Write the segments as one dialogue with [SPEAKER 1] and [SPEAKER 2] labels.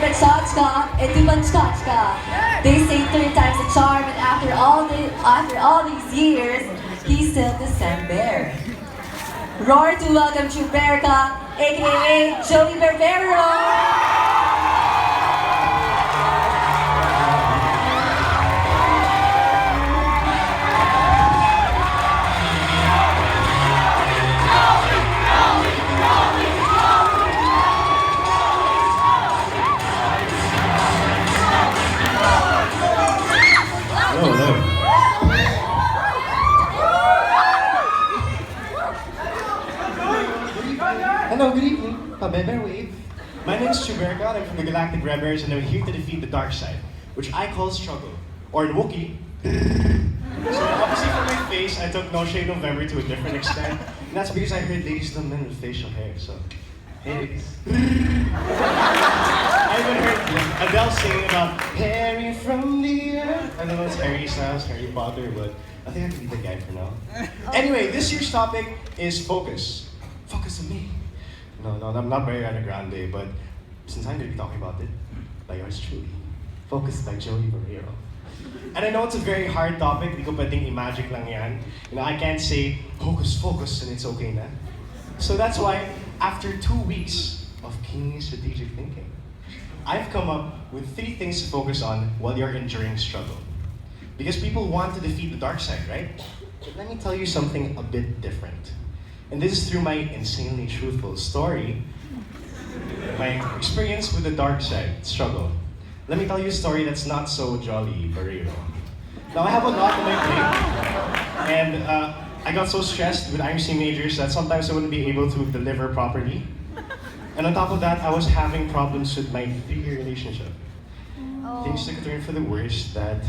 [SPEAKER 1] nag-scotch and di man-scotch ka. They say 3 times the charm, and after all these years, he's still the same bear. Roar to welcome ChewBEARka, aka Joey Barreiro!
[SPEAKER 2] Hello, good evening. Pabebe wave. My name is ChewBEARka, I'm from the Galactic Rebels, and I'm here to defeat the dark side, which I call struggle, or in Wookiee. So obviously for my face, I took No Shave November to a different extent, and that's because I heard ladies love men with facial hair, so hey ladies. I even heard Adele singing about Harry from the earth. I don't know if it's Harry Styles, Harry Potter, but I think I can be the guy for now. Anyway, this year's topic is focus. Focus on me. No, I'm not Ariana Grande, but since I'm going to be talking about it, by yours truly, Focus by Joey Barreiro. And I know it's a very hard topic, di ko pwedeng i-magic lang yan. You know, I can't say, focus, and it's okay na. So that's why, after 2 weeks of keen strategic thinking, I've come up with 3 things to focus on while you're enduring struggle. Because people want to defeat the dark side, right? But let me tell you something a bit different. And this is through my insanely truthful story, my experience with the dark side, struggle. Let me tell you a story that's not so jolly, Barreiro. Now I have a lot on my plate, and I got so stressed with IMC majors that sometimes I wouldn't be able to deliver properly. And on top of that, I was having problems with my 3-year relationship. Things took a turn for the worst that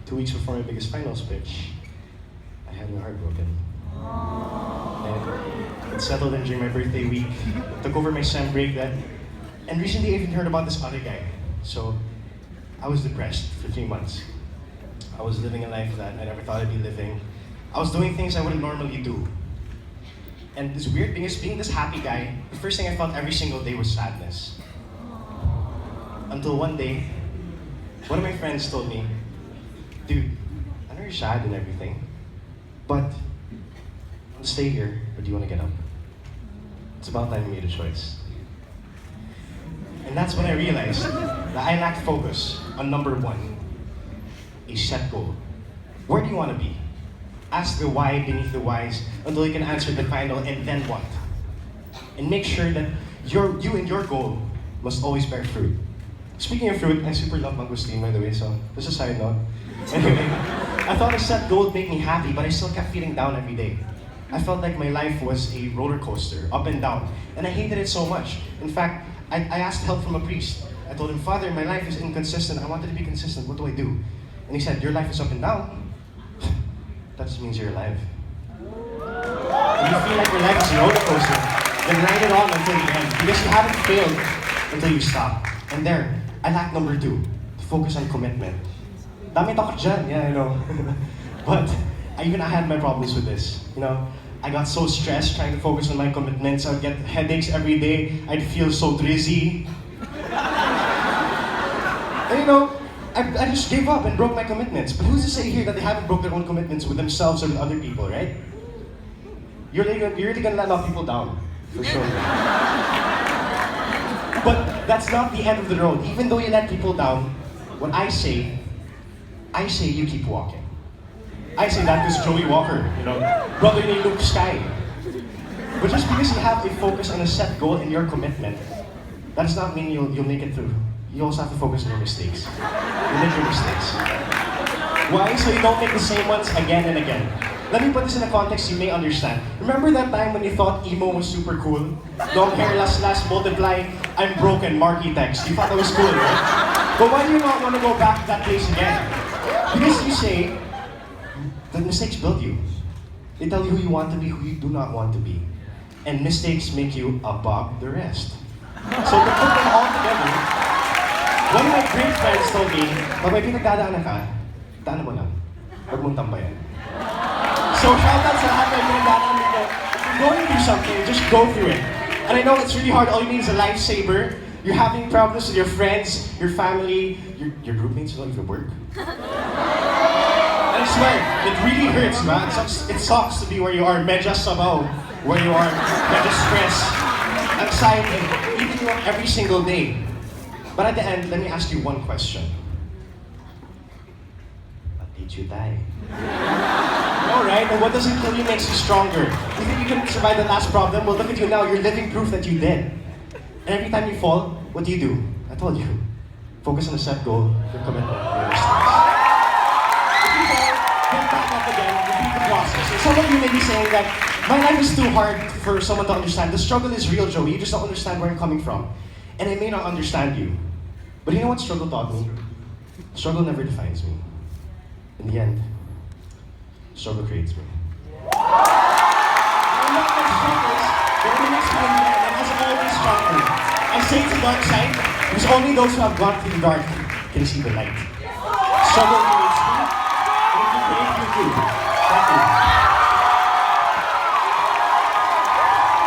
[SPEAKER 2] 2 weeks before my biggest finals pitch, I had my heart broken. And it settled in during my birthday week, took over my sem break and recently I even heard about this other guy. So I was depressed for 3 months. I was living a life that I never thought I'd be living. I was doing things I wouldn't normally do. And this weird thing is, being this happy guy, the first thing I felt every single day was sadness. Until one day, one of my friends told me, dude, I know you're sad and everything, but stay here, or do you want to get up? It's about time you made a choice. And that's when I realized that I lacked focus on number 1, a set goal. Where do you want to be? Ask the why beneath the whys until you can answer the final and then what. And make sure that you and your goal must always bear fruit. Speaking of fruit, I super love mangosteen, by the way, so just a side note. Anyway, I thought a set goal would make me happy, but I still kept feeling down every day. I felt like my life was a roller coaster, up and down, and I hated it so much. In fact, I asked help from a priest. I told him, Father, my life is inconsistent. I wanted to be consistent. What do I do? And he said, your life is up and down. That just means you're alive. If you feel like your life is a roller coaster, then ride it on until the end, because you haven't failed until you stop. And there, I lack number 2, to focus on commitment. Dami talk dyan, yeah, I know. But I had my problems with this. You know, I got so stressed trying to focus on my commitments. I'd get headaches every day. I'd feel so drizzy. And you know, I just gave up and broke my commitments. But who's to say here that they haven't broke their own commitments with themselves or with other people, right? You're really gonna let a lot of people down, for sure. But that's not the end of the road. Even though you let people down, what I say you keep walking. I say that because Joey Walker, you know, brother named Luke Sky. But just because you have a focus on a set goal and your commitment, that does not mean you'll make it through. You also have to focus on your mistakes. You make your mistakes. Why? So you don't make the same ones again and again. Let me put this in a context you may understand. Remember that time when you thought emo was super cool? Long hair, last, multiply, I'm broken, marquee text. You thought that was cool, right? But why do you not want to go back to that place again? Because you say, the mistakes build you. They tell you who you want to be, who you do not want to be. And mistakes make you above the rest. So to put them all together, one of my great friends told me, pag may pinagdadaanan ka, daanan mo lang. Huwag mong tambayan. So shout out sa lahat ng pinagdadaanan nito. If you're going through something, just go through it. And I know it's really hard, all you need is a lifesaver, You're having problems with your friends, your family, your roommates don't even work. I swear, it really hurts, man. It sucks to be where you are, medyo sabaw, where you are, medyo stress, anxiety, eating up every single day. But at the end, let me ask you one question. What did you die? No, right? And what doesn't kill you makes you stronger. You think you can survive the last problem? Well, look at you now. You're living proof that you did. And every time you fall, what do? I told you. Focus on the set goal, your commitment, your mistakes. If you fall, get back up again, repeat the process. And some of you may be saying that my life is too hard for someone to understand. The struggle is real, Joey. You just don't understand where I'm coming from. And I may not understand you. But you know what struggle taught me? Struggle never defines me. In the end, struggle creates me. I'm not my struggles, but the next one that has always struggled. I say to the dark side, because only those who have gone through the dark can see the light. Struggle creates me, and it can create you too.